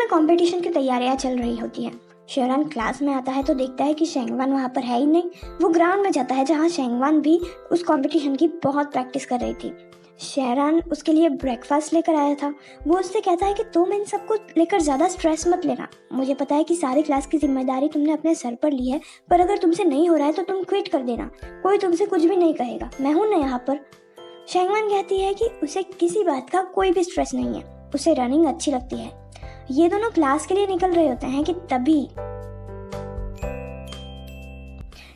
में कंपटीशन की तैयारियां चल रही होती हैं। शेरन क्लास में आता है तो देखता है कि शेंगवान वहाँ पर है ही नहीं। वो ग्राउंड में जाता है जहाँ शेंगवान भी उस कंपटीशन की बहुत प्रैक्टिस कर रही थी। शेरन उसके लिए ब्रेकफास्ट लेकर आया था। वो उससे कहता है कि तुम इन सबको लेकर ज़्यादा स्ट्रेस मत लेना। मुझे पता है कि सारी क्लास की जिम्मेदारी तुमने अपने सर पर ली है, पर अगर तुमसे नहीं हो रहा है तो तुम क्विट कर देना। कोई तुमसे कुछ भी नहीं कहेगा, मैं हूं ना यहाँ पर। शेंगवान कहती है कि उसे किसी बात का कोई भी स्ट्रेस नहीं है, उसे रनिंग अच्छी लगती है। ये दोनों क्लास के लिए निकल रहे होते हैं कि तभी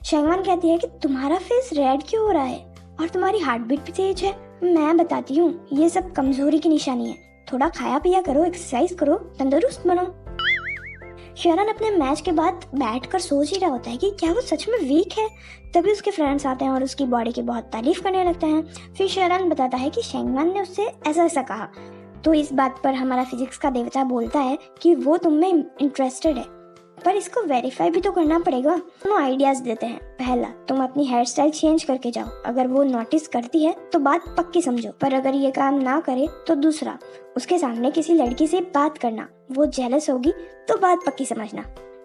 शेंगवान कहती है कि तुम्हारा फेस रेड क्यों हो रहा है और तुम्हारी हार्ट बीट भी तेज है। मैं बताती हूँ, ये सब कमजोरी की निशानी है। थोड़ा खाया पिया करो, एक्सरसाइज करो, तंदुरुस्त बनो। शेरन अपने मैच के बाद बैठकर सोच ही रहा होता है कि क्या वो सच में वीक है। तभी उसके फ्रेंड्स आते हैं और उसकी बॉडी की बहुत तारीफ करने लगते हैं। फिर शेरन बताता है कि शेंगवान ने उससे ऐसा ऐसा कहा। तो इस बात पर हमारा फिजिक्स का देवता बोलता है कि वो तुम में इंटरेस्टेड है, पर इसको वेरीफाई भी तो करना पड़ेगा। दोनों आइडियाज देते हैं। पहला, तुम अपनी हेयर स्टाइल चेंज करके जाओ, अगर वो नोटिस करती है तो बात पक्की समझो, पर अगर ये काम ना करे तो दूसरा, उसके सामने किसी लड़की से बात करना, वो जेलस होगी तो बात पक्की समझना।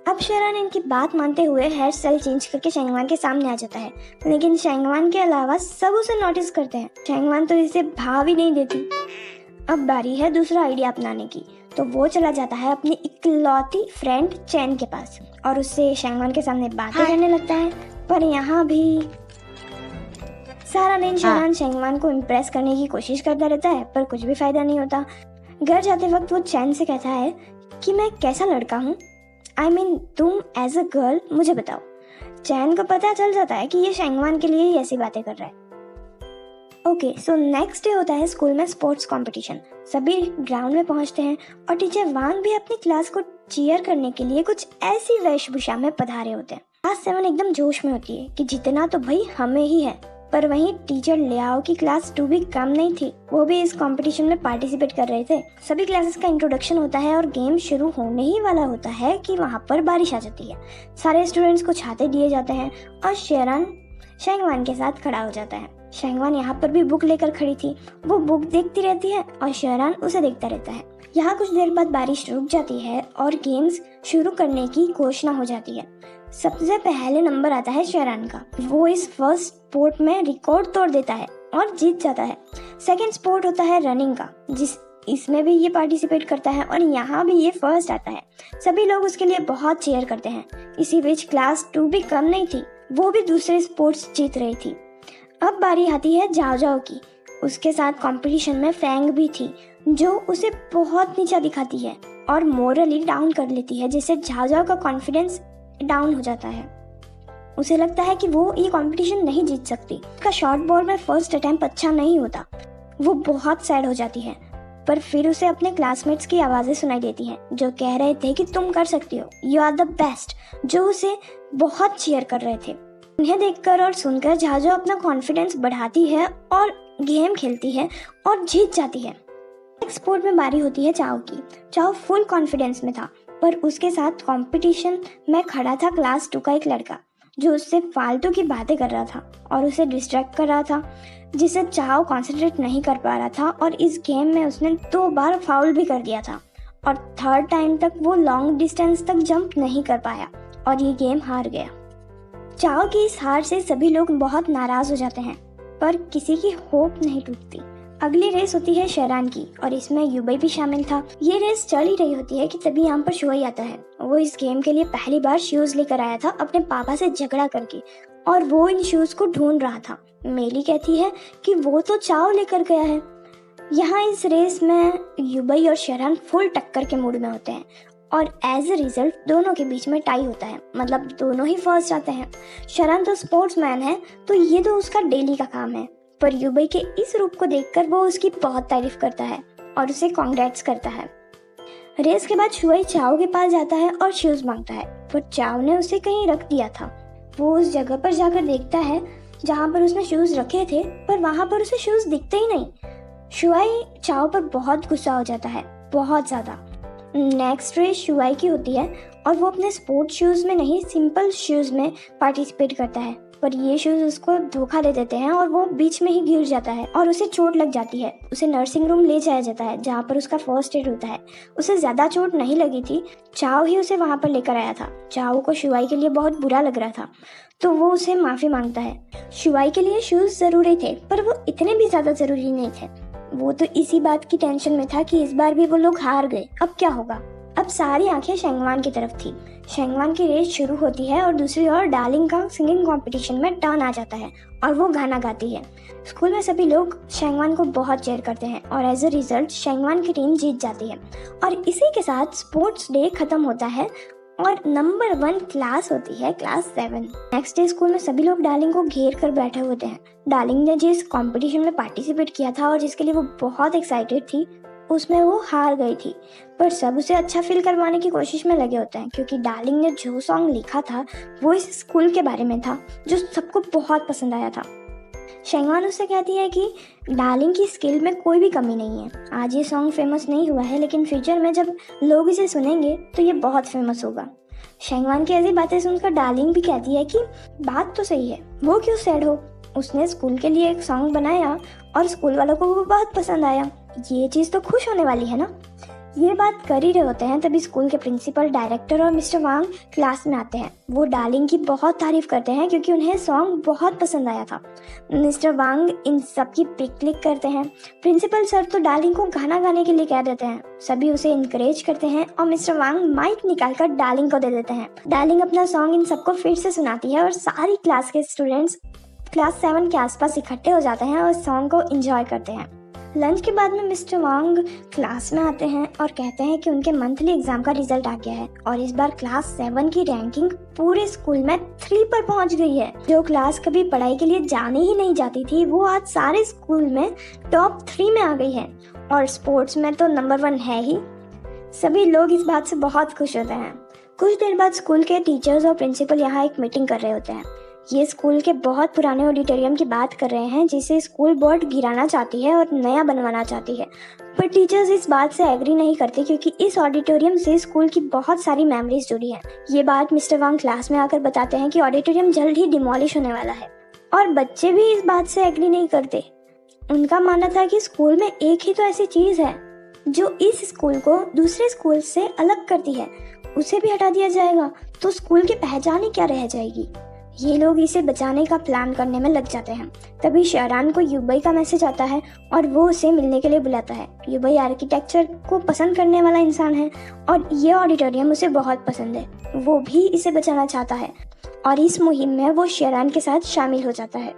अब शेरन इनकी बात मानते हुए हेयर स्टाइल चेंज करके शेंगवान के सामने आ जाता है, लेकिन शेंगवान के अलावा सब उसे नोटिस करते हैं। शेंगवान तो इसे भाव ही नहीं देती। अब बारी है दूसरा आइडिया अपनाने की, तो वो चला जाता है अपनी इकलौती फ्रेंड चैन के पास और उससे शेंगवान के सामने बातें करने लगता है। पर यहाँ भी सारा दिन शेरन शेंगवान को इम्प्रेस करने की कोशिश करता रहता है, पर कुछ भी फायदा नहीं होता। घर जाते वक्त वो चैन से कहता है कि मैं कैसा लड़का हूँ, I mean, तुम एज अ गर्ल मुझे बताओ। चैन को पता चल जाता है कि ये शेंगवान के लिए ही ऐसी बातें कर रहा है। ओके, सो नेक्स्ट डे होता है स्कूल में स्पोर्ट्स कंपटीशन। सभी ग्राउंड में पहुंचते हैं और टीचर वांग भी अपनी क्लास को चीयर करने के लिए कुछ ऐसी वेशभूषा में पधारे होते हैं। क्लास 7 एकदम जोश में होती है कि जीतना तो भाई हमें ही है। पर वहीं टीचर लियाओ की क्लास 2 भी कम नहीं थी, वो भी इस कंपटीशन में पार्टिसिपेट कर रहे थे। सभी क्लासेस का इंट्रोडक्शन होता है और गेम शुरू होने ही वाला होता है कि वहाँ पर बारिश आ जाती है। सारे स्टूडेंट्स को छाते दिए जाते हैं और शेरन शेंगवान के साथ खड़ा हो जाता है। शेंगवान यहाँ पर भी बुक लेकर खड़ी थी। वो बुक देखती रहती है और शेरन उसे देखता रहता है। यहाँ कुछ देर बाद बारिश रुक जाती है और गेम्स शुरू करने की घोषणा हो जाती है। सबसे पहले नंबर आता है शेरन का। वो इस फर्स्ट स्पोर्ट में रिकॉर्ड तोड़ देता है और जीत जाता है। सेकंड स्पोर्ट होता है रनिंग का, इसमें भी ये पार्टिसिपेट करता है और यहाँ भी ये फर्स्ट आता है। सभी लोग उसके लिए बहुत चीयर करते हैं। इसी बीच क्लास 2 भी कम नहीं थी, वो भी दूसरे स्पोर्ट्स जीत रही थी। अब बारी आती है जाओ जाओ की। उसके साथ कंपटीशन में फैंग भी थी, जो उसे बहुत नीचा दिखाती है और मोरली डाउन कर लेती है, जिससे जाओ जाओ का कॉन्फिडेंस डाउन हो जाता है। उसे लगता है कि वो ये कंपटीशन नहीं जीत सकती। उसका शॉर्ट बॉल में फर्स्ट अटेम्प्ट अच्छा नहीं होता। वो बहुत सैड हो जाती है, पर फिर उसे अपने क्लासमेट्स की आवाज़ें सुनाई देती हैं जो कह रहे थे कि तुम कर सकती हो, यू आर द बेस्ट, जो उसे बहुत चीयर कर रहे थे। उन्हें देखकर और सुनकर झाझो अपना कॉन्फिडेंस बढ़ाती है और गेम खेलती है और जीत जाती है। स्पोर्ट में बारी होती है चाओ की। चाओ फुल कॉन्फिडेंस में था, पर उसके साथ कंपटीशन में खड़ा था क्लास 2 का एक लड़का, जो उससे फालतू की बातें कर रहा था और उसे डिस्ट्रैक्ट कर रहा था, जिससे चाओ कंसंट्रेट नहीं कर पा रहा था। और इस गेम में उसने 2 बार फाउल भी कर दिया था और थर्ड टाइम तक वो लॉन्ग डिस्टेंस तक जंप नहीं कर पाया और ये गेम हार गया। चाओ की इस हार से सभी लोग बहुत नाराज हो जाते हैं, पर किसी की होप नहीं टूटती। अगली रेस होती है शेरन की और इसमें युबई भी शामिल था। ये रेस चल ही रही होती है कि तभी यहाँ पर शुआई आता है। वो इस गेम के लिए पहली बार शूज लेकर आया था अपने पापा से झगड़ा करके, और वो इन शूज को ढूंढ रहा था। मेली कहती है कि वो तो चाओ लेकर गया है। यहाँ इस रेस में युबई और शेरन फुल टक्कर के मूड में होते हैं और एज ए रिजल्ट दोनों के बीच में टाई होता है, मतलब दोनों ही फर्स्ट आते हैं। शेरन तो स्पोर्ट्समैन है, तो ये तो उसका डेली का काम है, पर युबई के इस रूप को देखकर वो उसकी बहुत तारीफ करता है और उसे कांग्रेट्स करता है। रेस के बाद शुआई चाओ के पास जाता है और शूज मांगता है, पर चाओ ने उसे कहीं रख दिया था। वो उस जगह पर जाकर देखता है जहाँ पर उसने शूज रखे थे, पर वहाँ पर उसे शूज दिखते ही नहीं। शुआई चाओ पर बहुत गुस्सा हो जाता है, बहुत ज्यादा। नेक्स्ट रेस शुआई की होती है और वो अपने स्पोर्ट्स शूज में नहीं सिंपल शूज में पार्टिसिपेट करता है, पर ये शूज उसको धोखा दे देते हैं और वो बीच में ही गिर जाता है और उसे चोट लग जाती है। उसे नर्सिंग रूम ले जाया जाता है जहाँ पर उसका फर्स्ट एड होता है। उसे ज्यादा चोट नहीं लगी थी, चाओ ही उसे वहाँ पर लेकर आया था। चाओ को शुआई के लिए बहुत बुरा लग रहा था तो वो उसे माफी मांगता है। शुआई के लिए शूज जरूरी थे पर वो इतने भी ज्यादा जरूरी नहीं थे। वो तो इसी बात की टेंशन में था कि इस बार भी वो लोग हार गए, अब क्या होगा। अब सारी आंखें शेंगवान की तरफ थी। शेंगवान की रेस शुरू होती है और दूसरी ओर डार्लिंग का सिंगिंग कंपटीशन में टर्न आ जाता है और वो गाना गाती है। स्कूल में सभी लोग शेंगवान को बहुत चेयर करते हैं और एज अ रिजल्ट शेंगवान की टीम जीत जाती है और इसी के साथ स्पोर्ट्स डे खत्म होता है और नंबर 1 क्लास होती है, क्लास 7। नेक्स्ट डे स्कूल में सभी लोग डार्लिंग को घेर कर बैठे होते हैं। डार्लिंग ने जिस कंपटीशन में पार्टिसिपेट किया था और जिसके लिए वो बहुत एक्साइटेड थी, उसमें वो हार गई थी, पर सब उसे अच्छा फील करवाने की कोशिश में लगे होते हैं क्योंकि डार्लिंग ने जो सॉन्ग लिखा था वो इस स्कूल के बारे में था जो सबको बहुत पसंद आया था। शेंगवान उससे कहती है कि डार्लिंग की स्किल में कोई भी कमी नहीं है। आज ये सॉन्ग फेमस नहीं हुआ है लेकिन फ्यूचर में जब लोग इसे सुनेंगे तो ये बहुत फेमस होगा। शेंगवान की ऐसी बातें सुनकर डार्लिंग भी कहती है कि बात तो सही है, वो क्यों सैड हो, उसने स्कूल के लिए एक सॉन्ग बनाया और स्कूल वालों को वो बहुत पसंद आया, ये चीज़ तो खुश होने वाली है ना। ये बात कर ही रहे होते हैं तभी स्कूल के प्रिंसिपल, डायरेक्टर और मिस्टर वांग क्लास में आते हैं। वो डार्लिंग की बहुत तारीफ करते हैं क्योंकि उन्हें सॉन्ग बहुत पसंद आया था। मिस्टर वांग इन सब की पिक क्लिक करते हैं। प्रिंसिपल सर तो डार्लिंग को गाना गाने के लिए कह देते हैं। सभी उसे इनकरेज करते हैं और मिस्टर वांग माइक निकालकर डार्लिंग को दे देते हैं। डार्लिंग अपना सॉन्ग इन सबको फिर से सुनाती है और सारी क्लास के स्टूडेंट्स क्लास 7 के आसपास इकट्ठे हो जाते हैं और सॉन्ग को एंजॉय करते हैं। लंच के बाद में मिस्टर वांग क्लास में आते हैं और कहते हैं कि उनके मंथली एग्जाम का रिजल्ट आ गया है और इस बार क्लास 7 की रैंकिंग पूरे स्कूल में 3 पर पहुंच गई है। जो क्लास कभी पढ़ाई के लिए जाने ही नहीं जाती थी वो आज सारे स्कूल में टॉप 3 में आ गई है और स्पोर्ट्स में तो नंबर 1 है ही। सभी लोग इस बात से बहुत खुश होते हैं। कुछ देर बाद स्कूल के टीचर्स और प्रिंसिपल यहाँ एक मीटिंग कर रहे होते हैं। ये स्कूल के बहुत पुराने ऑडिटोरियम की बात कर रहे हैं जिसे स्कूल बोर्ड गिराना चाहती है और नया बनवाना चाहती है, पर टीचर्स इस बात से एग्री नहीं करते क्योंकि इस ऑडिटोरियम से स्कूल की बहुत सारी मेमोरीज जुड़ी हैं। ये बात मिस्टर वांग क्लास में आकर बताते हैं कि ऑडिटोरियम जल्द ही डिमोलिश होने वाला है और बच्चे भी इस बात से एग्री नहीं करते। उनका मानना था कि स्कूल में एक ही तो ऐसी चीज है जो इस स्कूल को दूसरे स्कूल से अलग करती है, उसे भी हटा दिया जाएगा तो स्कूल की पहचान ही क्या रह जाएगी। ये लोग इसे बचाने का प्लान करने में लग जाते हैं। तभी शेरान को युबई का मैसेज आता है और वो उसे मिलने के लिए बुलाता है। युबई आर्किटेक्चर को पसंद करने वाला इंसान है और ये ऑडिटोरियम उसे बहुत पसंद है। वो भी इसे बचाना चाहता है और इस मुहिम में वो शेरान के साथ शामिल हो जाता है।